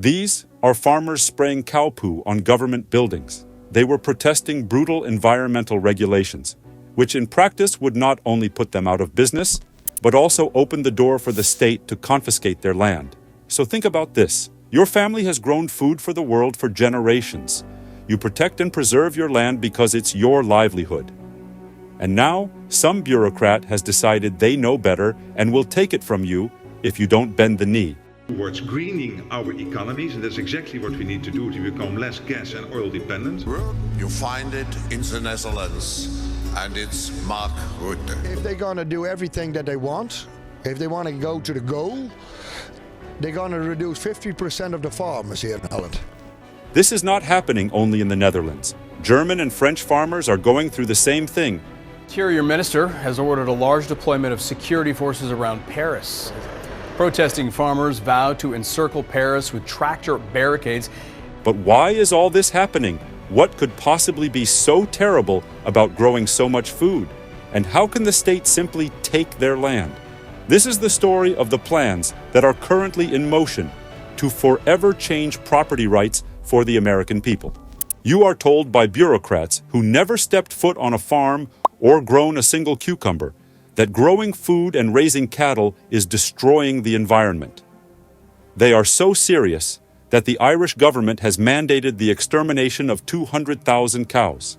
These are farmers spraying cow poo on government buildings. They were protesting brutal environmental regulations, which in practice would not only put them out of business, but also open the door for the state to confiscate their land. So think about this. Your family has grown food for the world for generations. You protect and preserve your land because it's your livelihood. And now, some bureaucrat has decided they know better and will take it from you if you don't bend the knee. Towards greening our economies, and that's exactly what we need to do to become less gas and oil dependent. You find it in the Netherlands, and it's Mark Rutte. If they're going to do everything that they want, if they want to go to the goal, they're going to reduce 50% of the farmers here in Holland. This is not happening only in the Netherlands. German and French farmers are going through the same thing. Interior Minister has ordered a large deployment of security forces around Paris. Protesting farmers vow to encircle Paris with tractor barricades. But why is all this happening? What could possibly be so terrible about growing so much food? And how can the state simply take their land? This is the story of the plans that are currently in motion to forever change property rights for the American people. You are told by bureaucrats who never stepped foot on a farm or grown a single cucumber that growing food and raising cattle is destroying the environment. They are so serious that the Irish government has mandated the extermination of 200,000 cows.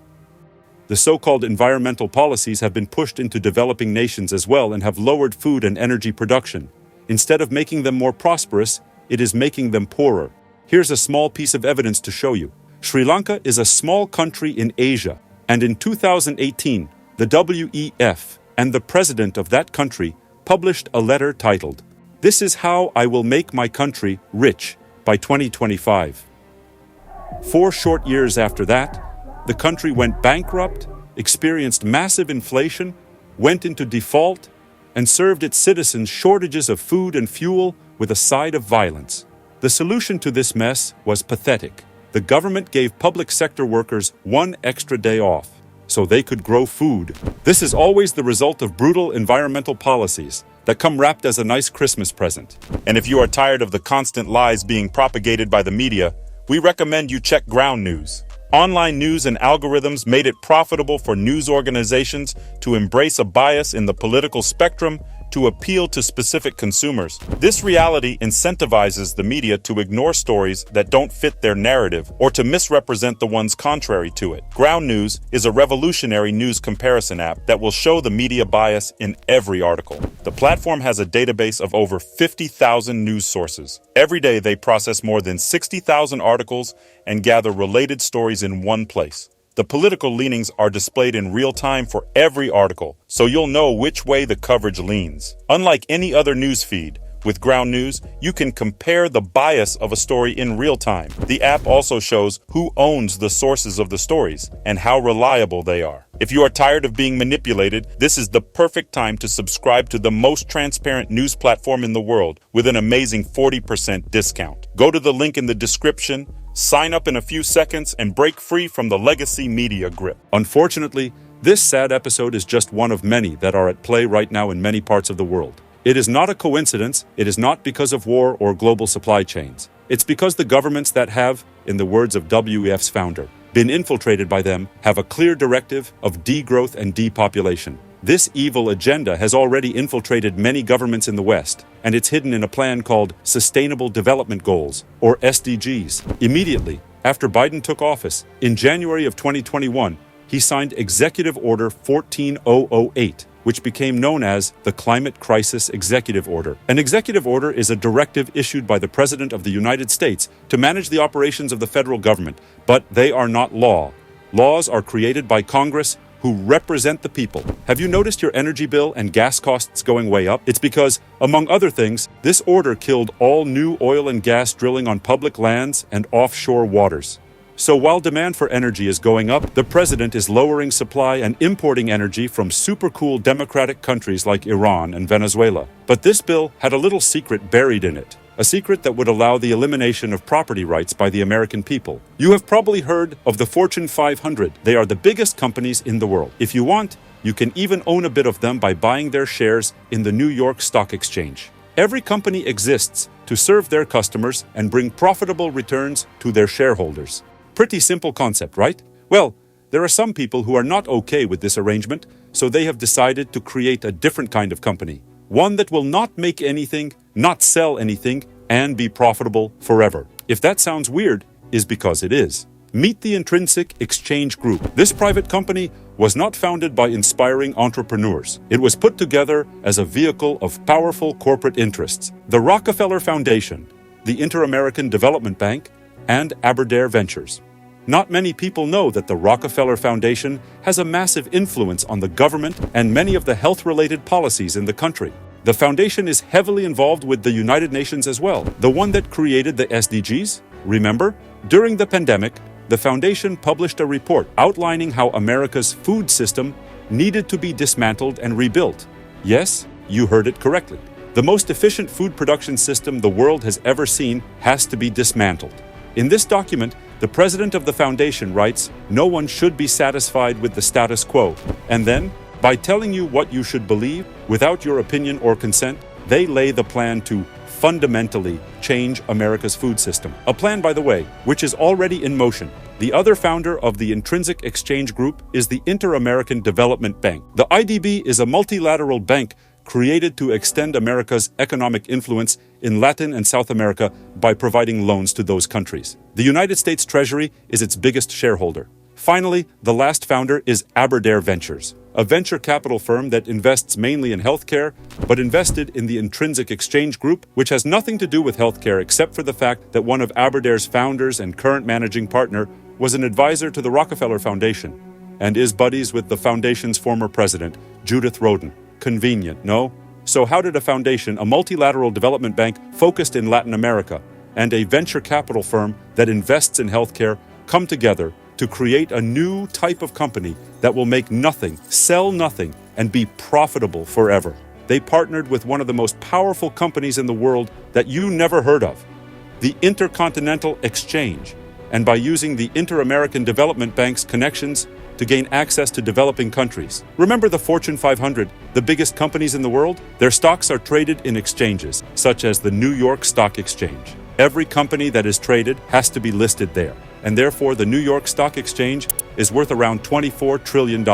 The so-called environmental policies have been pushed into developing nations as well and have lowered food and energy production. Instead of making them more prosperous, it is making them poorer. Here's a small piece of evidence to show you. Sri Lanka is a small country in Asia, and in 2018, the WEF and the president of that country published a letter titled, "This is how I will make my country rich by 2025. 4 short years after that, the country went bankrupt, experienced massive inflation, went into default, and served its citizens shortages of food and fuel with a side of violence. The solution to this mess was pathetic. The government gave public sector workers 1 extra day off so they could grow food. This is always the result of brutal environmental policies that come wrapped as a nice Christmas present. And if you are tired of the constant lies being propagated by the media, we recommend you check Ground News. Online news and algorithms made it profitable for news organizations to embrace a bias in the political spectrum to appeal to specific consumers. This reality incentivizes the media to ignore stories that don't fit their narrative or to misrepresent the ones contrary to it. Ground News is a revolutionary news comparison app that will show the media bias in every article. The platform has a database of over 50,000 news sources. Every day they process more than 60,000 articles and gather related stories in one place. The political leanings are displayed in real time for every article, so you'll know which way the coverage leans. Unlike any other news feed, with Ground News, you can compare the bias of a story in real time. The app also shows who owns the sources of the stories and how reliable they are. If you are tired of being manipulated, this is the perfect time to subscribe to the most transparent news platform in the world with an amazing 40% discount. Go to the link in the description, sign up in a few seconds, and break free from the legacy media grip. Unfortunately, this sad episode is just one of many that are at play right now in many parts of the world. It is not a coincidence. It is not because of war or global supply chains. It's because the governments that have, in the words of WEF's founder, been infiltrated by them have a clear directive of degrowth and depopulation. This evil agenda has already infiltrated many governments in the West, and it's hidden in a plan called Sustainable Development Goals, or SDGs. Immediately after Biden took office, in January of 2021, he signed Executive Order 14008, which became known as the Climate Crisis Executive Order. An executive order is a directive issued by the President of the United States to manage the operations of the federal government, but they are not law. Laws are created by Congress, who represent the people. Have you noticed your energy bill and gas costs going way up? It's because, among other things, this order killed all new oil and gas drilling on public lands and offshore waters. So while demand for energy is going up, the president is lowering supply and importing energy from super cool democratic countries like Iran and Venezuela. But this bill had a little secret buried in it. A secret that would allow the elimination of property rights by the American people. You have probably heard of the Fortune 500. They are the biggest companies in the world. If you want, you can even own a bit of them by buying their shares in the New York Stock Exchange. Every company exists to serve their customers and bring profitable returns to their shareholders. Pretty simple concept, right? Well, there are some people who are not okay with this arrangement, so they have decided to create a different kind of company. One that will not make anything, not sell anything, and be profitable forever. If that sounds weird, is because it is. Meet the Intrinsic Exchange Group. This private company was not founded by inspiring entrepreneurs. It was put together as a vehicle of powerful corporate interests. The Rockefeller Foundation, the Inter-American Development Bank, and Aberdare Ventures. Not many people know that the Rockefeller Foundation has a massive influence on the government and many of the health-related policies in the country. The foundation is heavily involved with the United Nations as well, the one that created the SDGs. Remember? During the pandemic, the foundation published a report outlining how America's food system needed to be dismantled and rebuilt. Yes, you heard it correctly. The most efficient food production system the world has ever seen has to be dismantled. In this document, the president of the foundation writes, "No one should be satisfied with the status quo." And then, by telling you what you should believe, without your opinion or consent, they lay the plan to fundamentally change America's food system. A plan, by the way, which is already in motion. The other founder of the Intrinsic Exchange Group is the Inter-American Development Bank. The IDB is a multilateral bank created to extend America's economic influence in Latin and South America by providing loans to those countries. The United States Treasury is its biggest shareholder. Finally, the last founder is Aberdare Ventures, a venture capital firm that invests mainly in healthcare, but invested in the Intrinsic Exchange Group, which has nothing to do with healthcare except for the fact that one of Aberdare's founders and current managing partner was an advisor to the Rockefeller Foundation and is buddies with the foundation's former president, Judith Rodin. Convenient, no? So how did a foundation, a multilateral development bank focused in Latin America, and a venture capital firm that invests in healthcare come together to create a new type of company that will make nothing, sell nothing, and be profitable forever? They partnered with one of the most powerful companies in the world that you never heard of, the Intercontinental Exchange, and by using the Inter-American Development Bank's connections to gain access to developing countries. Remember the Fortune 500, the biggest companies in the world? Their stocks are traded in exchanges, such as the New York Stock Exchange. Every company that is traded has to be listed there, and therefore the New York Stock Exchange is worth around $24 trillion.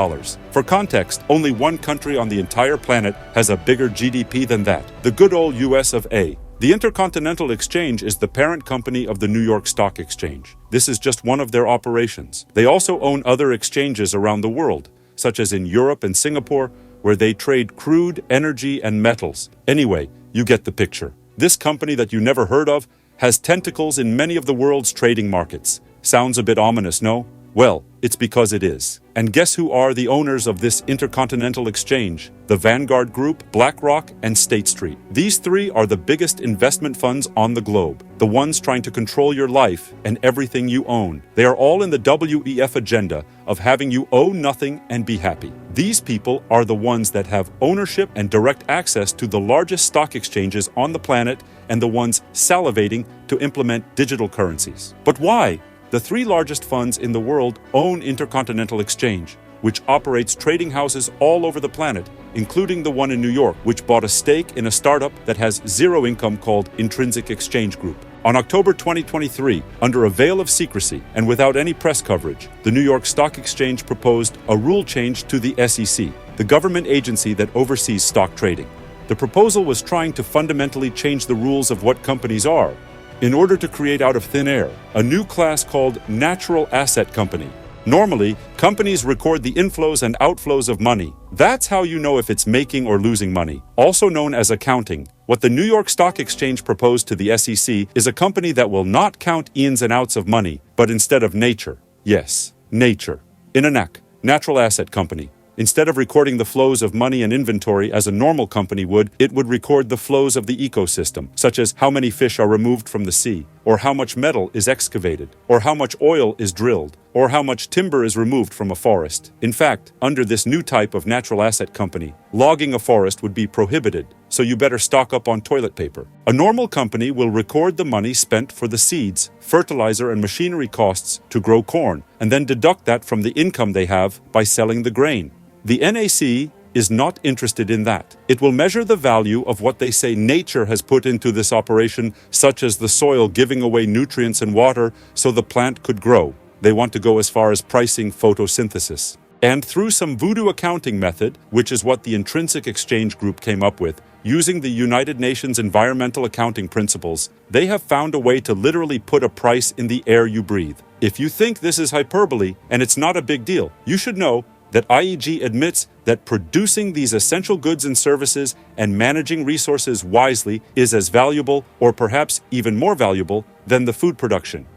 For context, only one country on the entire planet has a bigger GDP than that, the good old US of A. The Intercontinental Exchange is the parent company of the New York Stock Exchange. This is just one of their operations. They also own other exchanges around the world, such as in Europe and Singapore, where they trade crude, energy, and metals. Anyway, you get the picture. This company that you never heard of has tentacles in many of the world's trading markets. Sounds a bit ominous, no? Well, it's because it is. And guess who are the owners of this Intercontinental Exchange? The Vanguard Group, BlackRock, and State Street. These three are the biggest investment funds on the globe, the ones trying to control your life and everything you own. They are all in the WEF agenda of having you owe nothing and be happy. These people are the ones that have ownership and direct access to the largest stock exchanges on the planet and the ones salivating to implement digital currencies. But why? The three largest funds in the world own Intercontinental Exchange, which operates trading houses all over the planet, including the one in New York, which bought a stake in a startup that has zero income called Intrinsic Exchange Group. On October 2023, under a veil of secrecy and without any press coverage, the New York Stock Exchange proposed a rule change to the SEC, the government agency that oversees stock trading. The proposal was trying to fundamentally change the rules of what companies are, in order to create out of thin air a new class called natural asset company. Normally, companies record the inflows and outflows of money. That's how you know if it's making or losing money, also known as accounting. What the New York Stock Exchange proposed to the SEC is a company that will not count ins and outs of money, but instead of nature. Yes, nature. In a NAC, natural asset company. Instead of recording the flows of money and inventory as a normal company would, it would record the flows of the ecosystem, such as how many fish are removed from the sea, or how much metal is excavated, or how much oil is drilled, or how much timber is removed from a forest. In fact, under this new type of natural asset company, logging a forest would be prohibited, so you better stock up on toilet paper. A normal company will record the money spent for the seeds, fertilizer, and machinery costs to grow corn, and then deduct that from the income they have by selling the grain. The NAC is not interested in that. It will measure the value of what they say nature has put into this operation, such as the soil giving away nutrients and water so the plant could grow. They want to go as far as pricing photosynthesis. And through some voodoo accounting method, which is what the Intrinsic Exchange Group came up with, using the United Nations environmental accounting principles, they have found a way to literally put a price in the air you breathe. If you think this is hyperbole and it's not a big deal, you should know that IEG admits that producing these essential goods and services and managing resources wisely is as valuable, or perhaps even more valuable, than the food production.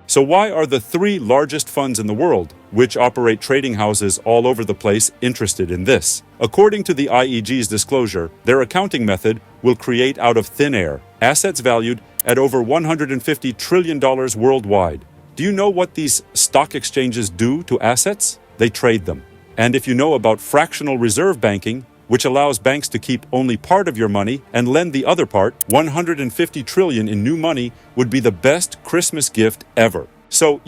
So why are the 3 largest funds in the world, which operate trading houses all over the place, interested in this? According to the IEG's disclosure, their accounting method will create out of thin air assets valued at over $150 trillion worldwide. Do you know what these stock exchanges do to assets? They trade them. And if you know about fractional reserve banking, which allows banks to keep only part of your money and lend the other part, $150 trillion in new money would be the best Christmas gift ever. So,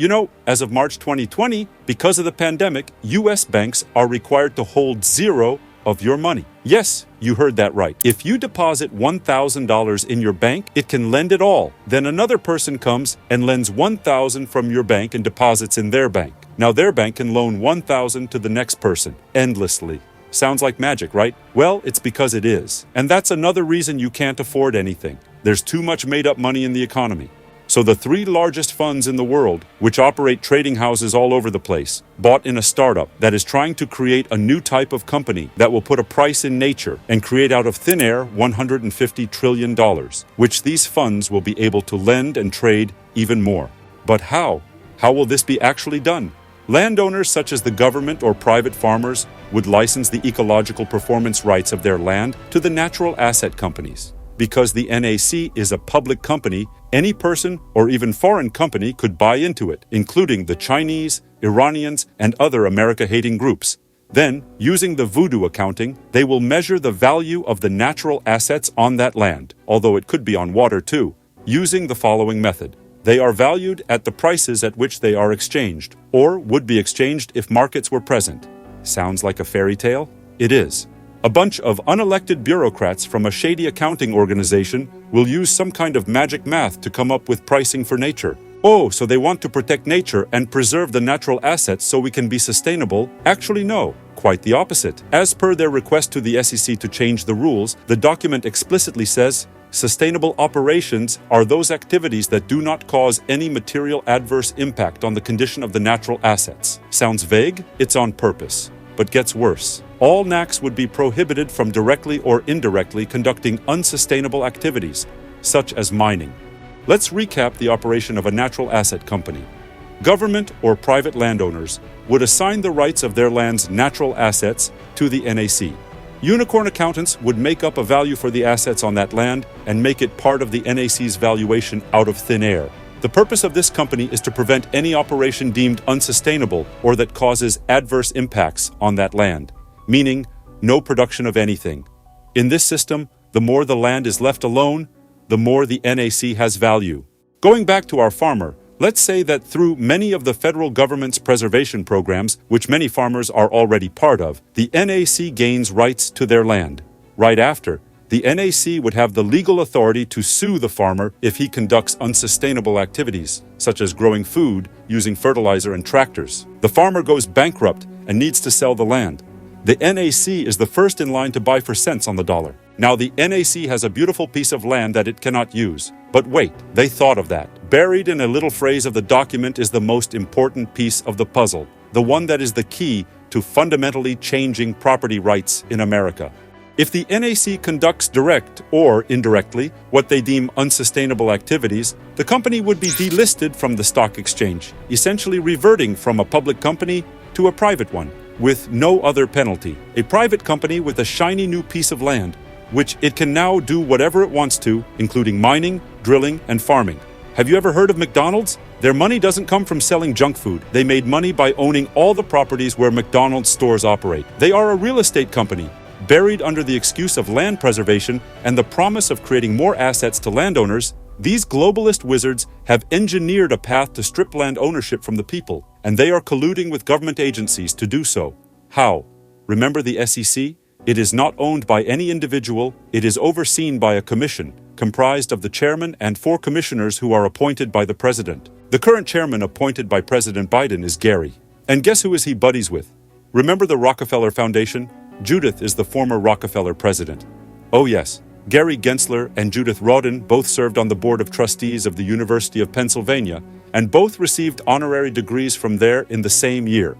as of March 2020, because of the pandemic, US banks are required to hold 0 of your money. Yes, you heard that right. If you deposit $1,000 in your bank, it can lend it all. Then another person comes and lends $1,000 from your bank and deposits in their bank. Now their bank can loan $1,000 to the next person, endlessly. Sounds like magic, right? Well, it's because it is. And that's another reason you can't afford anything. There's too much made-up money in the economy. So the 3 largest funds in the world, which operate trading houses all over the place, bought in a startup that is trying to create a new type of company that will put a price in nature and create out of thin air $150 trillion, which these funds will be able to lend and trade even more. But how? How will this be actually done? Landowners such as the government or private farmers would license the ecological performance rights of their land to the natural asset companies. Because the NAC is a public company, any person or even foreign company could buy into it, including the Chinese, Iranians, and other America-hating groups. Then, using the voodoo accounting, they will measure the value of the natural assets on that land, although it could be on water too, using the following method. They are valued at the prices at which they are exchanged, or would be exchanged if markets were present. Sounds like a fairy tale? It is. A bunch of unelected bureaucrats from a shady accounting organization will use some kind of magic math to come up with pricing for nature. Oh, so they want to protect nature and preserve the natural assets so we can be sustainable? Actually, no. Quite the opposite. As per their request to the SEC to change the rules, the document explicitly says, sustainable operations are those activities that do not cause any material adverse impact on the condition of the natural assets. Sounds vague? It's on purpose. But gets worse. All NACs would be prohibited from directly or indirectly conducting unsustainable activities, such as mining. Let's recap the operation of a natural asset company. Government or private landowners would assign the rights of their land's natural assets to the NAC. Unicorn accountants would make up a value for the assets on that land and make it part of the NAC's valuation out of thin air. The purpose of this company is to prevent any operation deemed unsustainable or that causes adverse impacts on that land, meaning no production of anything. In this system, the more the land is left alone, the more the NAC has value. Going back to our farmer, let's say that through many of the federal government's preservation programs, which many farmers are already part of, the NAC gains rights to their land. Right after, the NAC would have the legal authority to sue the farmer if he conducts unsustainable activities, such as growing food using fertilizer and tractors. The farmer goes bankrupt and needs to sell the land. The NAC is the first in line to buy for cents on the dollar. Now the NAC has a beautiful piece of land that it cannot use. But wait, they thought of that. Buried in a little phrase of the document is the most important piece of the puzzle, the one that is the key to fundamentally changing property rights in America. If the NAC conducts direct or indirectly what they deem unsustainable activities, the company would be delisted from the stock exchange, essentially reverting from a public company to a private one, with no other penalty. A private company with a shiny new piece of land, which it can now do whatever it wants to, including mining, drilling, and farming. Have you ever heard of McDonald's? Their money doesn't come from selling junk food. They made money by owning all the properties where McDonald's stores operate. They are a real estate company, buried under the excuse of land preservation and the promise of creating more assets to landowners. These globalist wizards have engineered a path to strip land ownership from the people, and they are colluding with government agencies to do so. How? Remember the SEC? It is not owned by any individual, it is overseen by a commission, comprised of the chairman and 4 commissioners who are appointed by the president. The current chairman appointed by President Biden is Gary. And guess who is he buddies with? Remember the Rockefeller Foundation? Judith is the former Rockefeller president. Oh yes, Gary Gensler and Judith Rodin both served on the Board of Trustees of the University of Pennsylvania, and both received honorary degrees from there in the same year.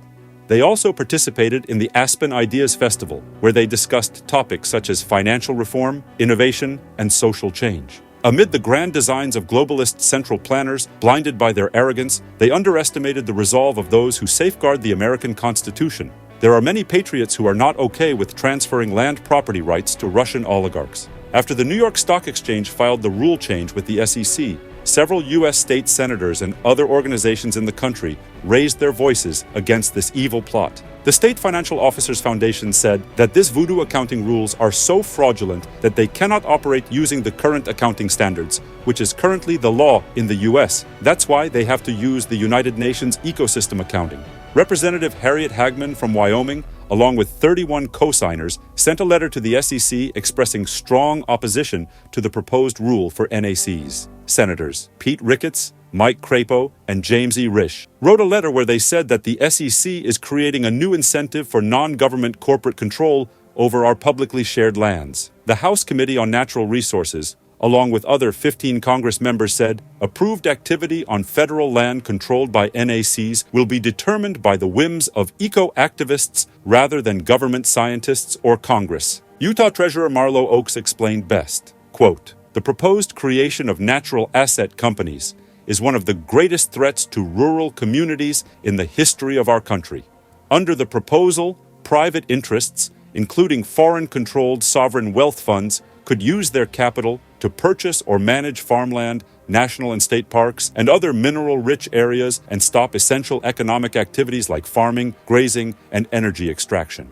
They also participated in the Aspen Ideas Festival, where they discussed topics such as financial reform, innovation, and social change. Amid the grand designs of globalist central planners, blinded by their arrogance, they underestimated the resolve of those who safeguard the American Constitution. There are many patriots who are not okay with transferring land property rights to Russian oligarchs. After the New York Stock Exchange filed the rule change with the SEC, several U.S. state senators and other organizations in the country raised their voices against this evil plot. The State Financial Officers Foundation said that this voodoo accounting rules are so fraudulent that they cannot operate using the current accounting standards, which is currently the law in the U.S. That's why they have to use the United Nations ecosystem accounting. Representative Harriet Hagman from Wyoming, along with 31 co-signers, sent a letter to the SEC expressing strong opposition to the proposed rule for NACs. Senators Pete Ricketts, Mike Crapo, and James E. Risch wrote a letter where they said that the SEC is creating a new incentive for non-government corporate control over our publicly shared lands. The House Committee on Natural Resources, along with other 15 Congress members, said approved activity on federal land controlled by NACs will be determined by the whims of eco-activists rather than government scientists or Congress. Utah Treasurer Marlo Oaks explained best, quote, "The proposed creation of natural asset companies is one of the greatest threats to rural communities in the history of our country. Under the proposal, private interests, including foreign-controlled sovereign wealth funds, could use their capital to purchase or manage farmland, national and state parks, and other mineral-rich areas and stop essential economic activities like farming, grazing, and energy extraction."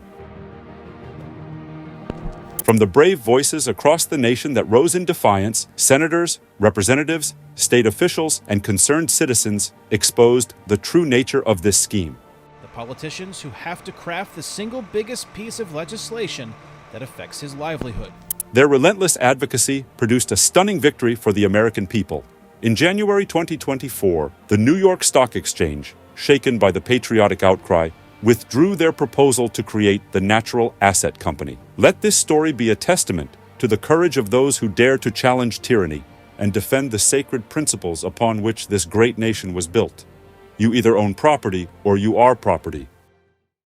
From the brave voices across the nation that rose in defiance, senators, representatives, state officials, and concerned citizens exposed the true nature of this scheme. The politicians who have to craft the single biggest piece of legislation that affects his livelihood. Their relentless advocacy produced a stunning victory for the American people. In January 2024, the New York Stock Exchange, shaken by the patriotic outcry, withdrew their proposal to create the Natural Asset Company. Let this story be a testament to the courage of those who dare to challenge tyranny and defend the sacred principles upon which this great nation was built. You either own property or you are property.